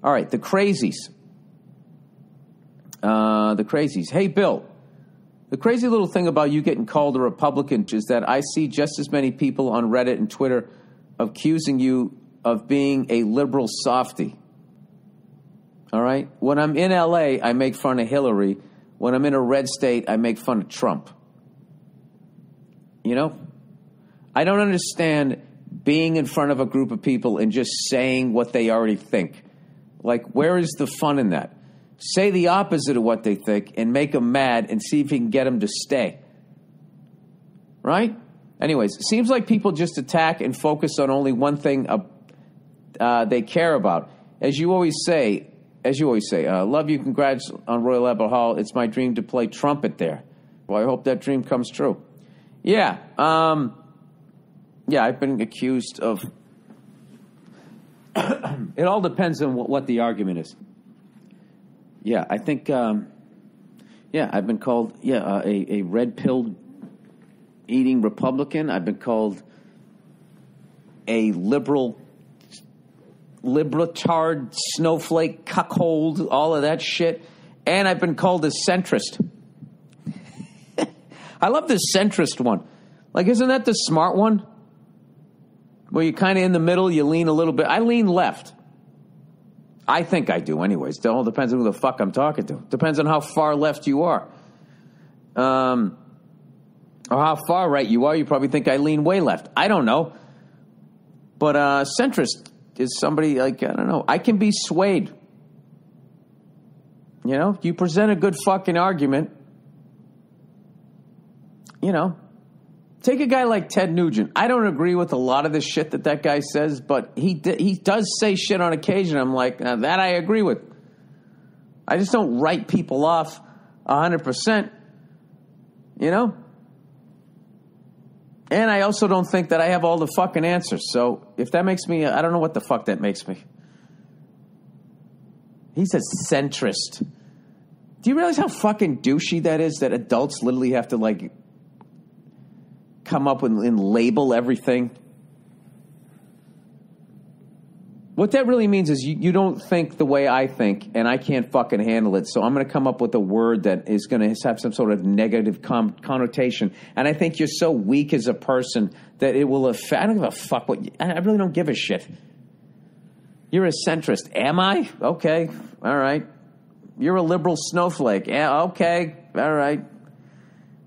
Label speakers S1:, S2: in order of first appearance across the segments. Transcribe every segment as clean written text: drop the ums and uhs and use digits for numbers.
S1: All right, the crazies. The crazies. Hey, Bill, the crazy little thing about you getting called a Republican is that I see just as many people on Reddit and Twitter accusing you of being a liberal softy. All right? When I'm in L.A., I make fun of Hillary. When I'm in a red state, I make fun of Trump. You know? I don't understand being in front of a group of people and just saying what they already think. Like, where is the fun in that? Say the opposite of what they think and make them mad and see if you can get them to stay. Right? Anyways, it seems like people just attack and focus on only one thing they care about. As you always say, love you, congrats on Royal Albert Hall. It's my dream to play trumpet there. Well, I hope that dream comes true. Yeah, I've been accused of... It all depends on what the argument is. Yeah, I think, I've been called, a red pill eating Republican. I've been called a libertard, snowflake, cuckold, all of that shit. And I've been called a centrist. I love this centrist one. Like, isn't that the smart one? Where you're kind of in the middle, you lean a little bit. I lean left. I think I do anyways. It all depends on who the fuck I'm talking to. Depends on how far left you are. Or how far right you are. You probably think I lean way left. I don't know. But centrist is somebody like, I don't know. I can be swayed. You know, you present a good fucking argument. You know. Take a guy like Ted Nugent. I don't agree with a lot of the shit that guy says, but he does say shit on occasion. I'm like, that I agree with. I just don't write people off 100%, you know? And I also don't think that I have all the fucking answers. So if that makes me, I don't know what the fuck that makes me. He's a centrist. Do you realize how fucking douchey that is, that adults literally have to, like, come up with and label everything? What that really means is you don't think the way I think, and I can't fucking handle it, so I'm going to come up with a word that is going to have some sort of negative connotation. And I think you're so weak as a person that it will affect... I don't give a fuck what... I really don't give a shit. You're a centrist. Am I? Okay. All right. You're a liberal snowflake. Yeah, okay. All right.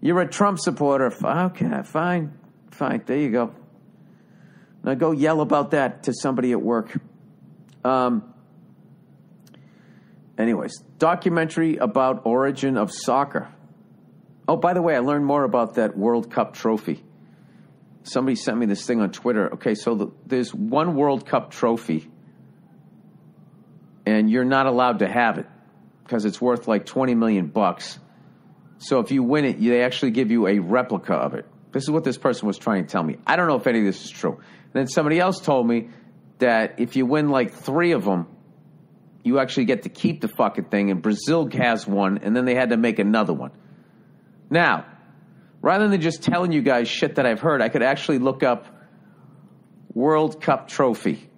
S1: You're a Trump supporter. Okay, fine. Fine, there you go. Now go yell about that to somebody at work. Anyways, documentary about origin of soccer. Oh, by the way, I learned more about that World Cup trophy. Somebody sent me this thing on Twitter. Okay, so there's one World Cup trophy, and you're not allowed to have it because it's worth like $20 million. So if you win it, they actually give you a replica of it. This is what this person was trying to tell me. I don't know if any of this is true. And then somebody else told me that if you win like 3 of them, you actually get to keep the fucking thing. And Brazil has one, and then they had to make another one. Now, rather than just telling you guys shit that I've heard, I could actually look up World Cup trophy,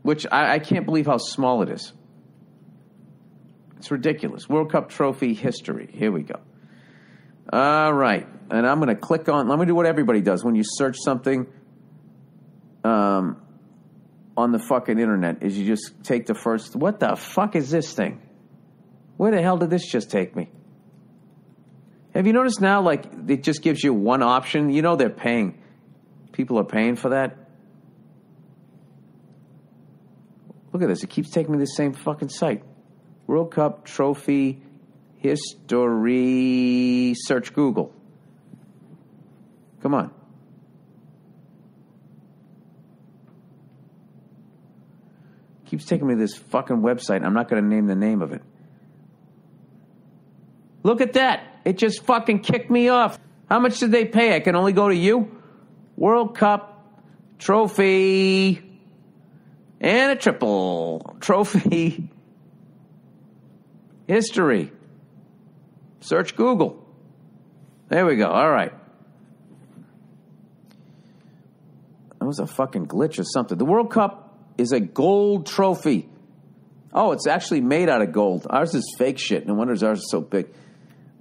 S1: which I can't believe how small it is. It's ridiculous. World Cup trophy history. Here we go. All right. And I'm going to click on... Let me do what everybody does when you search something on the fucking internet, is you just take the first... What the fuck is this thing? Where the hell did this just take me? Have you noticed now, like, it just gives you one option? You know they're paying. People are paying for that. Look at this. It keeps taking me to the same fucking site. World Cup trophy history. Search Google. Come on. Keeps taking me to this fucking website. I'm not going to name the name of it. Look at that. It just fucking kicked me off. How much did they pay? I can only go to you. World Cup trophy and a triple trophy history. Search Google. There we go. All right. That was a fucking glitch or something. The World Cup is a gold trophy. Oh, it's actually made out of gold. Ours is fake shit. No wonder ours is so big.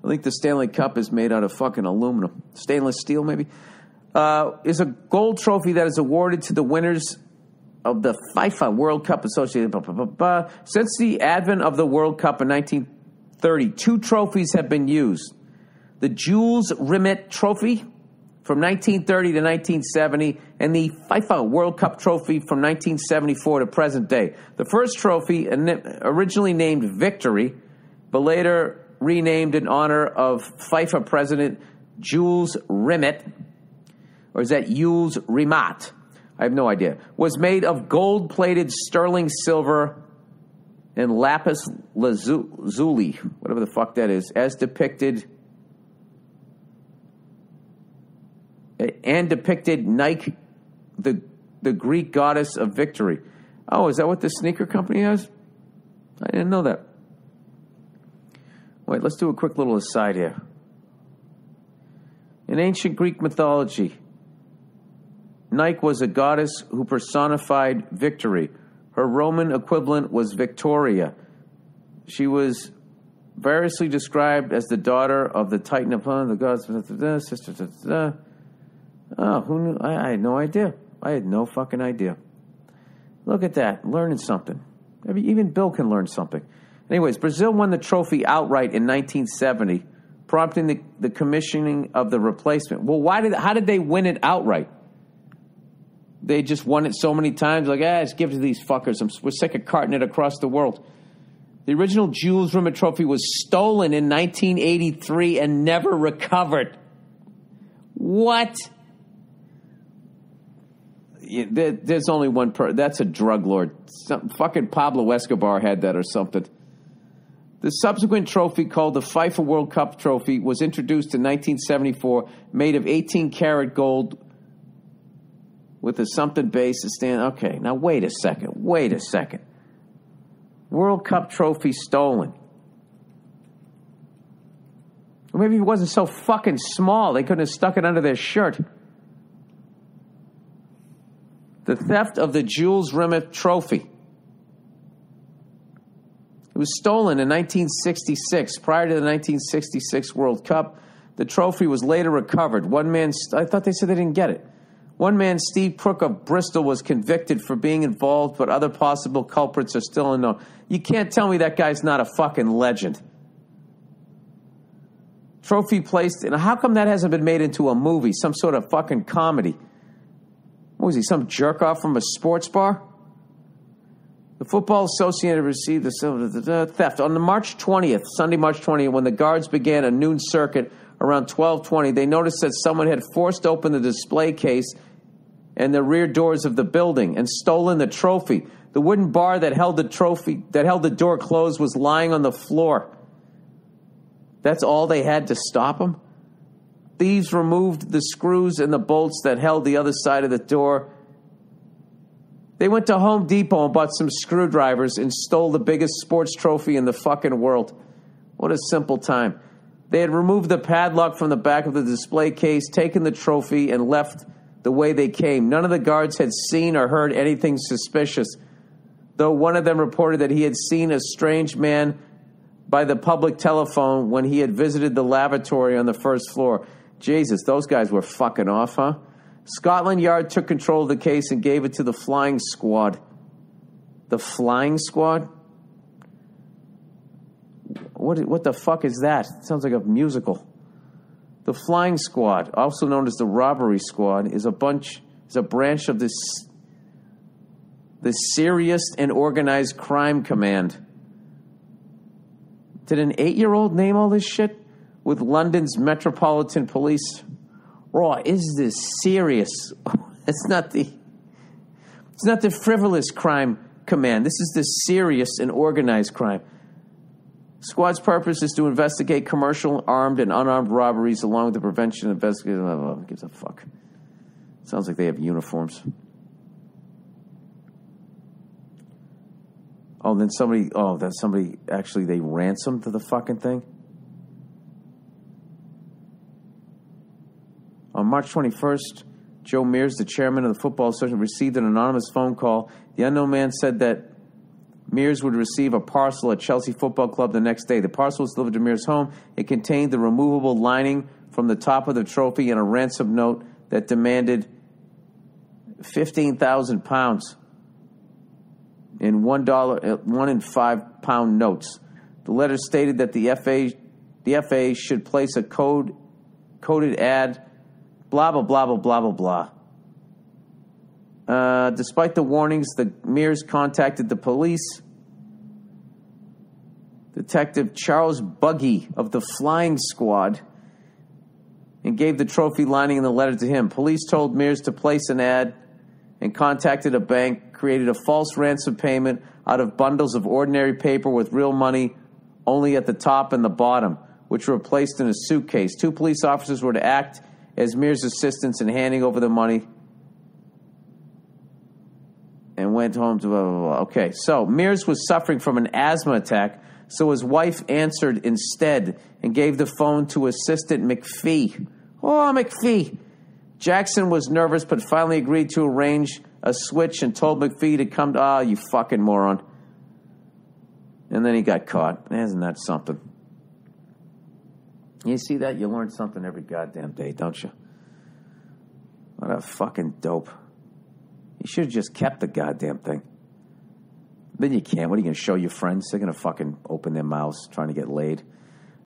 S1: I think the Stanley Cup is made out of fucking aluminum. Stainless steel, maybe. Is a gold trophy that is awarded to the winners of the FIFA World Cup Associated. Since the advent of the World Cup in 1930, 2 trophies have been used. The Jules Rimet Trophy from 1930 to 1970, and the FIFA World Cup Trophy from 1974 to present day. The first trophy, originally named Victory, but later renamed in honor of FIFA President Jules Rimet, or is that Jules Rimet? I have no idea. Was made of gold-plated sterling silver and lapis lazuli, whatever the fuck that is, as depicted Nike, the Greek goddess of victory. Oh, is that what the sneaker company has? I didn't know that. Wait, let's do a quick little aside here. In ancient Greek mythology, Nike was a goddess who personified victory. Her Roman equivalent was Victoria. She was variously described as the daughter of the Titan Apollo, the gods, sister. Oh, who knew? I had no idea. I had no fucking idea. Look at that, learning something. Even Bill can learn something. Anyways, Brazil won the trophy outright in 1970, prompting the commissioning of the replacement. Well, how did they win it outright? They just won it so many times, like, just give it to these fuckers. We're sick of carting it across the world. The original Jules Rimet Trophy was stolen in 1983 and never recovered. What? There's only one that's a drug lord. Fucking Pablo Escobar had that or something. The subsequent trophy, called the FIFA World Cup Trophy, was introduced in 1974, made of 18-karat gold with a something base to stand. Okay, now wait a second. World Cup trophy stolen. Or maybe it wasn't so fucking small. They couldn't have stuck it under their shirt. The theft of the Jules Rimet Trophy. It was stolen in 1966. Prior to the 1966 World Cup, the trophy was later recovered. One man, I thought they said they didn't get it. One man, Steve Crook of Bristol, was convicted for being involved, but other possible culprits are still unknown. You can't tell me that guy's not a fucking legend. Trophy placed in. How come that hasn't been made into a movie? Some sort of fucking comedy. What was he, some jerk off from a sports bar? The Football Associated received the theft. On the March 20th, Sunday, March 20th, when the guards began a noon circuit around 12:20, they noticed that someone had forced open the display case and the rear doors of the building and stolen the trophy. The wooden bar that held the door closed was lying on the floor. That's all they had to stop them? Thieves removed the screws and the bolts that held the other side of the door. They went to Home Depot and bought some screwdrivers and stole the biggest sports trophy in the fucking world. What a simple time. They had removed the padlock from the back of the display case, taken the trophy, and left the way they came. None of the guards had seen or heard anything suspicious, though one of them reported that he had seen a strange man by the public telephone when he had visited the lavatory on the first floor. Jesus, those guys were fucking off, huh? Scotland Yard took control of the case and gave it to the Flying Squad. The Flying Squad? What the fuck is that? It sounds like a musical. The Flying Squad, also known as the Robbery Squad, is a branch of the Serious and Organized Crime Command. Did an 8-year-old name all this shit? With London's Metropolitan Police. Raw, is this serious? It's not the frivolous crime command. This is the serious and organized crime. Squad's purpose is to investigate commercial, armed, and unarmed robberies along with the prevention and investigation. Who gives a fuck? Sounds like they have uniforms. Somebody actually, they ransomed the fucking thing? On March 21st, Joe Mears, the chairman of the Football Association, received an anonymous phone call. The unknown man said that Mears would receive a parcel at Chelsea Football Club the next day. The parcel was delivered to Mears' home. It contained the removable lining from the top of the trophy and a ransom note that demanded £15,000 in $1 and £5 notes. The letter stated that the FA should place a coded ad, blah, blah, blah, blah, blah, blah, blah. Despite the warnings, the Mears contacted the police. Detective Charles Buggy of the Flying Squad and gave the trophy lining in the letter to him. Police told Mears to place an ad and contacted a bank, created a false ransom payment out of bundles of ordinary paper with real money only at the top and the bottom, which were placed in a suitcase. 2 police officers were to act as Mears' assistants in handing over the money and went home to blah, blah, blah. Okay, so Mears was suffering from an asthma attack, so his wife answered instead and gave the phone to assistant McPhee. Oh, McPhee. Jackson was nervous but finally agreed to arrange a switch and told McPhee to come to... Oh, you fucking moron. And then he got caught. Isn't that something? You see that? You learn something every goddamn day, don't you? What a fucking dope. You should have just kept the goddamn thing. Then you can't. What are you going to show your friends? They're going to fucking open their mouths trying to get laid.